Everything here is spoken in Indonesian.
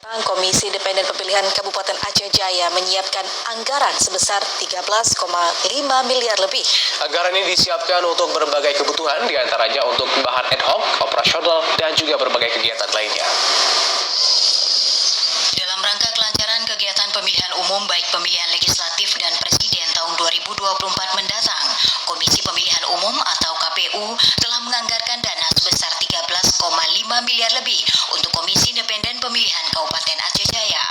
Komisi Independen Pemilihan Kabupaten Aceh Jaya menyiapkan anggaran sebesar 13,5 miliar lebih. Anggaran ini disiapkan untuk berbagai kebutuhan, diantaranya untuk bahan ad hoc, operasional, dan juga berbagai kegiatan lainnya. Dalam rangka kelancaran kegiatan pemilihan umum baik pemilihan legislatif dan presiden tahun 2024 mendatang, Komisi Pemilihan Umum atau KPU telah menganggarkan dana sebesar 13,5 miliar lebih untuk Komisi Independen Pemilihan Kabupaten Aceh Jaya.